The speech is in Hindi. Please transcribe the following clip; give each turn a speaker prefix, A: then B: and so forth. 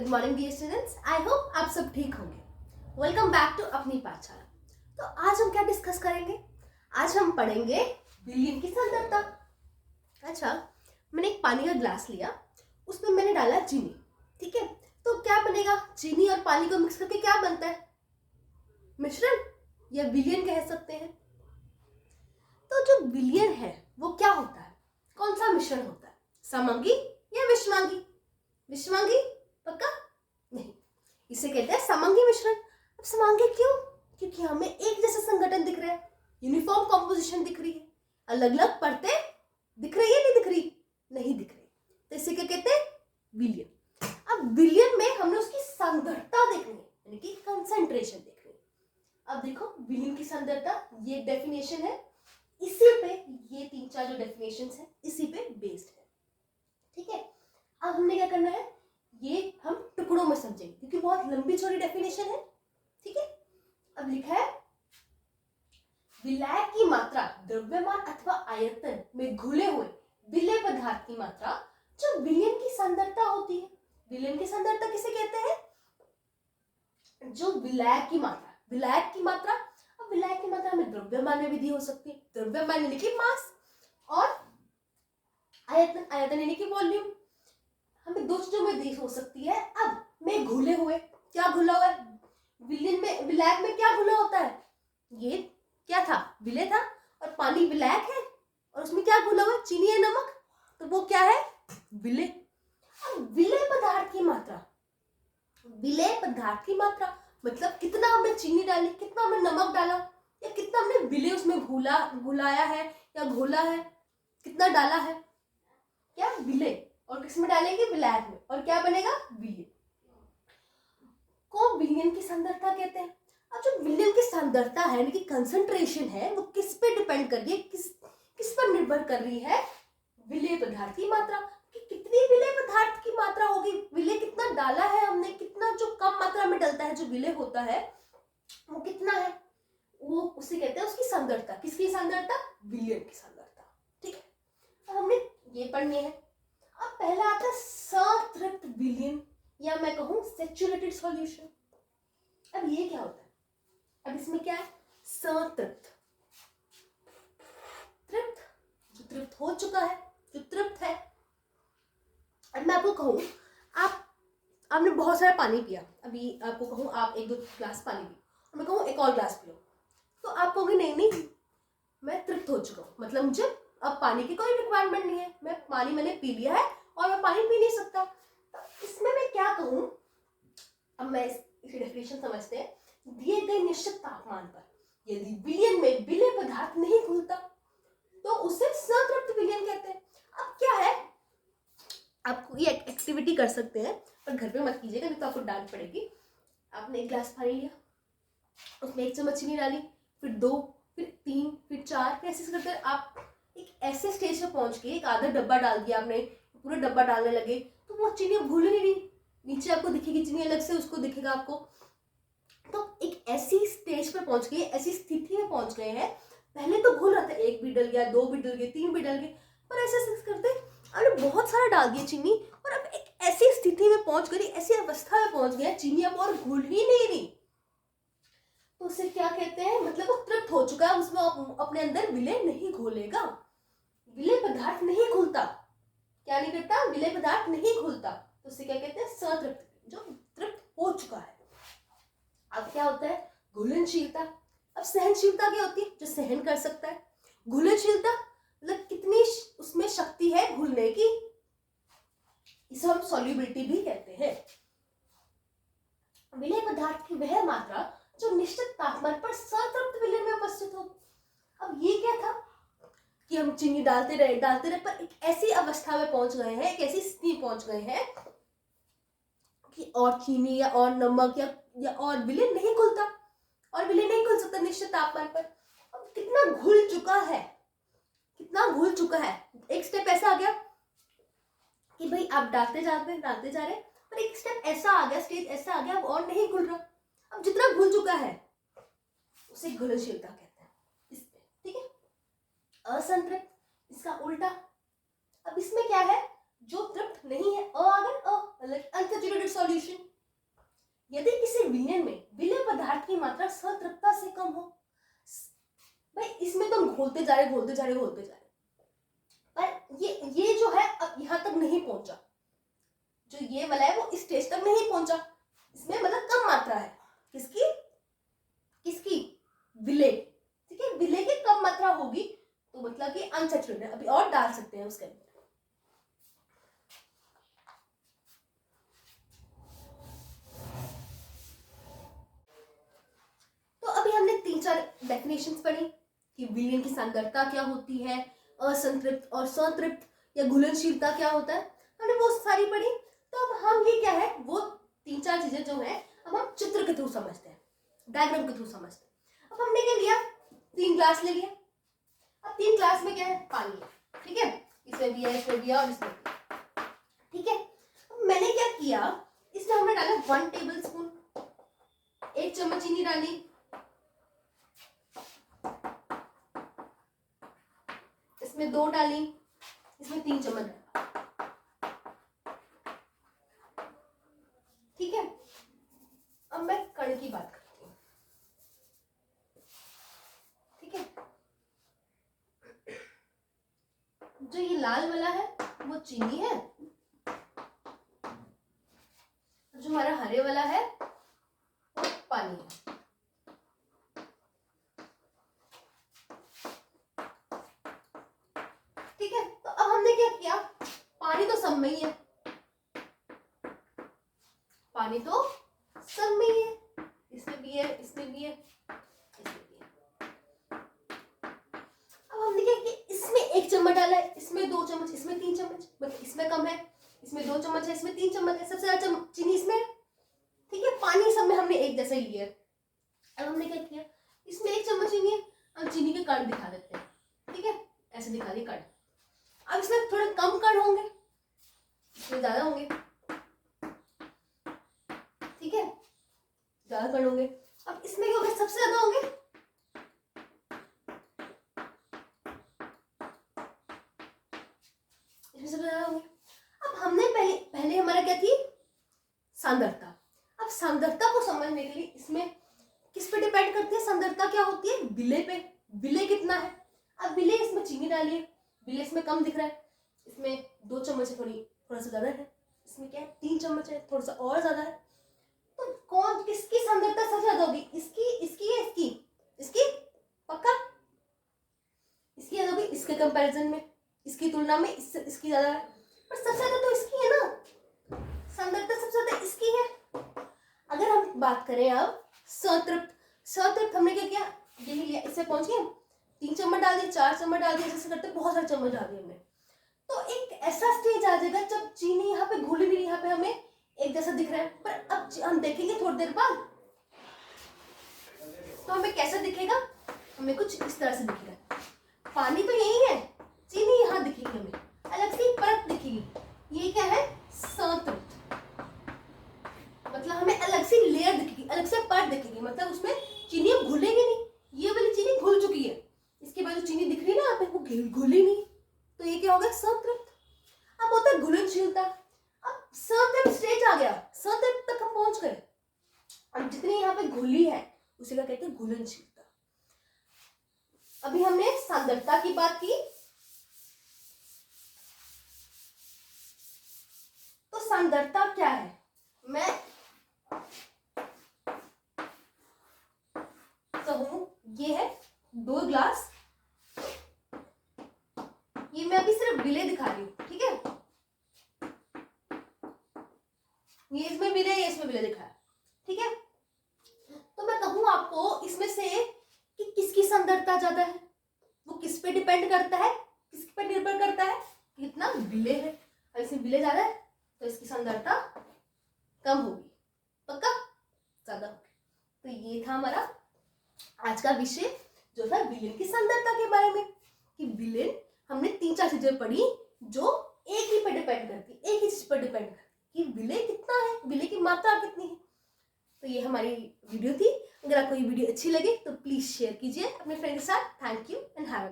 A: Good morning dear students, I hope आप सब ठीक होंगे। वेलकम बैक टू अपनी पाठशाला। तो आज हम क्या डिस्कस करेंगे? आज हम पढ़ेंगे विलियन की सांद्रता। अच्छा, मैंने एक पानी का ग्लास लिया, उसमें मैंने डाला चीनी। ठीक है, तो क्या बनेगा? चीनी और पानी को मिक्स करके क्या बनता है? मिश्रण या विलियन कह सकते हैं। तो जो विलियन है वो क्या होता है? कौन सा मिश्रण होता है? समंगी या विषमांगी? विषमांगी पक्का? नहीं, इसे कहते हैं समंगी मिश्रण। अब समंगी क्यों? क्योंकि हमें एक जैसा संगठन दिख रहा है, यूनिफॉर्म कॉम्पोजिशन दिख रही है। अलग अलग परतें दिख रही है, नहीं दिख रही? नहीं दिख रही, तो इसे क्या कहते हैं? विलियन। अब विलियन में हमने उसकी सांद्रता देखनी है, यानी कि कंसंट्रेशन देखनी है। अब देखो विलियन की सांद्रता, ये डेफिनेशन है, इसी पे ये 3-4 जो डेफिनेशंस है इसी पे बेस्ड है। ठीक है, अब हमने क्या करना है, ये हम टुकड़ों में समझेंगे क्योंकि बहुत लंबी चौड़ी डेफिनेशन है। ठीक है, अब लिखा है विलायक की मात्रा द्रव्यमान अथवा आयतन में घुले हुए विलेय पदार्थ की मात्रा जो विलियन की सांद्रता होती है। विलियन की सांद्रता किसे कहते हैं? जो विलायक की मात्रा, विलायक की मात्रा। अब विलायक की मात्रा हमें द्रव्यमान में भी दी हो सकती है, द्रव्यमान यानी कि मास, और आयतन, आयतन यानी कि वॉल्यूम, हमें दो चीजों में दी हो सकती है। अब में घुले हुए, क्या घुला हुआ है? विलियन में, विलायक में क्या घुला होता है? ये क्या था? विलेय था, और पानी विलायक है, और उसमें क्या घुला हुआ है? चीनी या नमक, तो वो क्या है? विलेय। अब विलेय पदार्थ की मात्रा, विलेय पदार्थ की मात्रा मतलब कितना हमने चीनी डाली, कितना हमने नमक डाला, या कितना हमने विलेय उसमें घुलाया है या घोला है, कितना डाला है? क्या? विलेय। और किसमें डालेंगे? विलायक में, और क्या बनेगा? विलियन को विलियन की सांद्रता कहते हैं। अब जो विलियन की सांद्रता है, यानी कि कंसंट्रेशन है, वो किस पे डिपेंड कर रही है? किस पर निर्भर कर रही है? विलेय पदार्थ की मात्रा, कि कितनी विलेय पदार्थ की मात्रा होगी, विलेय कितना डाला है हमने, कितना जो कम मात्रा में डलता है, जो विलेय होता है वो कितना है, वो उसे कहते हैं उसकी सांद्रता। किसकी सांद्रता? विलियन की सांद्रता। ठीक है, अब हमने ये पढ़नी है। अब पहला आता है संतृप्त विलियन, या मैं कहूं सैचुरेटेड सॉल्यूशन। अब ये क्या होता है? अब इसमें क्या है? संतृप्त, तृप्त, जो तृप्त हो चुका है, जो तृप्त है। अब मैं आपको कहूं, आपने बहुत सारा पानी पिया, अभी आपको कहूं आप 1-2 ग्लास पानी पी, और मैं कहूं एक और ग्लास पियो, तो आप कहोगे नहीं नहीं मैं तृप्त हो चुका हूं, मतलब मुझे अब पानी की कोई रिक्वायरमेंट नहीं है, मैं पानी मैंने पी लिया है और मैं पानी पी नहीं सकता। तो इसमें मैं क्या कहूं? अब मैं इसी डेफिनेशन समझते हैं। दिए गए निश्चित तापमान पर यदि विलियन में विलेय पदार्थ नहीं घुलता तो उसे संतृप्त विलियन कहते हैं। अब क्या है, आपको ये एक्टिविटी कर सकते हैं, पर घर पे मत कीजिएगा, नहीं तो आपको डांट पड़ेगी। आपने एक ग्लास पानी लिया, उसमें 1 चम्मच चीनी डाली, फिर 2, फिर 3, फिर 4, फिर ऐसे करते आप एक ऐसे स्टेज पे पहुंच के एक आधा डब्बा डाल दिया आपने, पूरा डब्बा डालने लगे, तो वो चीनी घुल नहीं रही, नीचे आपको दिखेगी चीनी अलग से, उसको दिखेगा आपको। तो एक ऐसी स्टेज पे पहुंच गए, ऐसी स्थिति में पहुंच गए हैं, पहले तो घुल रहा था, 1 भी डल गया, 2 भी डल गए, 3 भी डल गए, पर ऐसे करते अरे बहुत सारा डाल दिया चीनी, और अब एक ऐसी स्थिति में पहुंच गई, ऐसी अवस्था में पहुंच गया, चीनी अब और घुल ही नहीं रही, तो उसे क्या कहते हैं? मतलब वो तृप्त हो चुका है, उसमें अपने अंदर विलेय नहीं घोलेगा, विलेय पदार्थ नहीं घुलता। क्या नहीं करता? विलेय पदार्थ नहीं घुलता, तो उसे क्या कहते हैं? संतृप्त, जो तृप्त हो चुका है। अब क्या होता है? घुलनशीलता। अब सहनशीलता क्या होती है? जो सहन कर सकता है। घुलनशीलता मतलब कितनी उसमें शक्ति है घुलने की, इसे हम सॉल्युबिलिटी भी कहते हैं। विलेय पदार्थ की वह मात्रा जो निश्चित तापमान पर संतृप्त विलेय में उपस्थित हो। अब ये क्या था कि हम चीनी डालते रहे, पर एक ऐसी अवस्था में पहुंच गए हैं, एक ऐसी स्थिति पहुंच गए हैं कि और चीनी या और नमक या और विलेय नहीं घुलता, और विलेय नहीं घुल सकता निश्चित तापमान पर। अब कितना घुल चुका है, कितना घुल चुका है। एक स्टेप ऐसा आ गया कि भाई आप डालते जा रहे, पर एक स्टेप ऐसा आ गया, स्टेज ऐसा आ गया, अब और नहीं घुल रहा। अब जितना घुल चुका है उसे घुलनशीलता कहते हैं इसमें। ठीक है, असंतृप्त, इसका उल्टा। अब इसमें क्या है? जो तृप्त नहीं है, अ आ गया, मतलब अनसैचुरेटेड सॉल्यूशन। यदि किसी विलयन में विलय पदार्थ की मात्रा सतृप्तता से कम हो, भाई इसमें तो हम घोलते जा रहे, पर ये जो है अब यहाँ तक नहीं पहुंचा, जो ये वाला है वो इस स्टेज तक नहीं पहुंचा, इसमें मतलब कम मात्रा है, किसकी विलय, ठीक है, विलय की कम मात्रा होगी तो मतलब कि अनसैचुरेटेड। अभी और डाल सकते हैं उसके अंदर। तो अभी हमने 3-4 डेफिनेशंस पढ़ी कि विलयन की सांद्रता क्या होती है, असंतृप्त और संतृप्त या घुलनशीलता क्या होता है, हमने वो सारी पढ़ी। तो अब हम ये क्या है वो 3-4 चीजें जो है अब हम चित्र के थ्रू समझते हैं, डायग्राम के थ्रू समझते हैं। अब हमने क्या लिया, 3 ग्लास ले लिया। अब 3 ग्लास में क्या है, पानी है, ठीक है, इसमें भी है, इसमें भी है और इसमें भी, ठीक है। अब मैंने क्या किया, इसमें हमने डाला 1 टेबल स्पून, 1 चम्मच चीनी डाली, इसमें 2 डाली, इसमें 3 चम्मच डाला, ठीक है। अब मैं कण की बात करती हूँ, ठीक है। जो ये लाल वाला है वो चीनी है, जो हमारा हरे वाला है वो पानी है, ठीक है। तो अब हमने क्या किया, पानी तो सब में ही है, पानी तो सब में ही है, इसमें भी है, इसमें भी है, इसमें भी है। अब हमने क्या किया, इसमें 1 चम्मच डाला है, इसमें 2 चम्मच, इसमें 3 चम्मच, मतलब इसमें कम है, इसमें 2 चम्मच है, इसमें 3 चम्मच है, सबसे ज्यादा चीनी इसमें है, ठीक है। पानी सब में हमने एक जैसा ही लिया है। अब हमने क्या किया, इसमें 1 चम्मच चीनी है, अब चीनी के कण दिखा देते हैं, ठीक है, ऐसे दिखा दिए कण। अब इसमें थोड़े कम कण होंगे, इसमें ज्यादा होंगे, ठीक है, ज्यादा कण होंगे। अब इसमें क्या होगा, सबसे ज्यादा होंगे, इसमें सबसे ज्यादा होंगे। अब हमने पहले हमारा क्या थी, सांद्रता। अब सांद्रता को समझने के लिए इसमें किस पे डिपेंड करती है, सांद्रता क्या होती है, विलय पे, विलय कितना है। अब विलय इसमें चीनी डालिए, विलय इसमें कम दिख रहा है, इसमें 2 चम्मच है, थोड़ा सा ज्यादा है, इसमें क्या है 3 चम्मच है, थोड़ा सा और ज्यादा है। तो कौन किसकी सांद्रता सबसे ज्यादा होगी, इसकी या इसकी, पक्का इसकी ज्यादा होगी, इसके कंपैरिजन में, इसकी तुलना में इसकी ज्यादा है, पर सबसे ज्यादा तो इसकी है ना, सांद्रता सबसे ज्यादा इसकी है। अगर हम बात करें अब संतृप्त, हमने क्या किया, यही लिया, इससे पहुंच गए, 3 चम्मच डाल दिए, 4 चम्मच डाल दिए, जैसे करते बहुत सारे चम्मच डाल दिए हमने। तो एक ऐसा स्टेज आ जाएगा जब चीनी यहाँ पे घुली हुई, यहाँ पे हमें एक जैसा दिख रहा है, पर अब हम देखेंगे थोड़ी देर बाद तो हमें कैसा दिखेगा, हमें कुछ इस तरह से दिखेगा, पानी तो यही है, चीनी यहाँ दिखेगी, हमें अलग से परत दिखेगी, ये क्या है, संतृप्त, मतलब हमें अलग से लेयर दिखेगी, अलग से परत दिखेगी, मतलब उसमें चीनी घुलेगी नहीं, ये वाली चीनी घुल चुकी है, इसके बाद जो चीनी दिख रही है ना यहाँ पे वो घुली नहीं, तो ये क्या हो गया, संतृप्त। अब होता है घुलनशीलता, अब संतृप्त स्टेज आ गया, संतृप्त तक हम पहुंच गए, अब जितनी यहाँ पे घुली है उसे क्या कहते हैं, घुलनशीलता। अभी हमने सांद्रता की बात की, तो सांद्रता क्या है, मैं कहूं ये है 2 ग्लास, ये मैं अभी सिर्फ विलय दिखा रही हूँ, ठीक है, ये इसमें विलय, ये इसमें विलय दिखाया, ठीक है। तो मैं कहूं आपको इसमें से कि किसकी सांद्रता ज्यादा है, वो किस पे डिपेंड करता है, किस पे निर्भर करता है, कितना विलय है, और इसमें विलय ज्यादा है तो इसकी सांद्रता कम होगी, पक्का ज्यादा होगी। तो ये था हमारा आज का विषय जो था विलयन की सांद्रता के बारे में, कि विलयन हमने 3-4 चीजें पढ़ी जो एक ही पे डिपेंड करती, एक ही चीज पर डिपेंड करती, कि विलय कितना है, विलय की मात्रा कितनी है। तो ये हमारी वीडियो थी, अगर आपको ये वीडियो अच्छी लगे तो प्लीज शेयर कीजिए अपने फ्रेंड के साथ। Thank you and have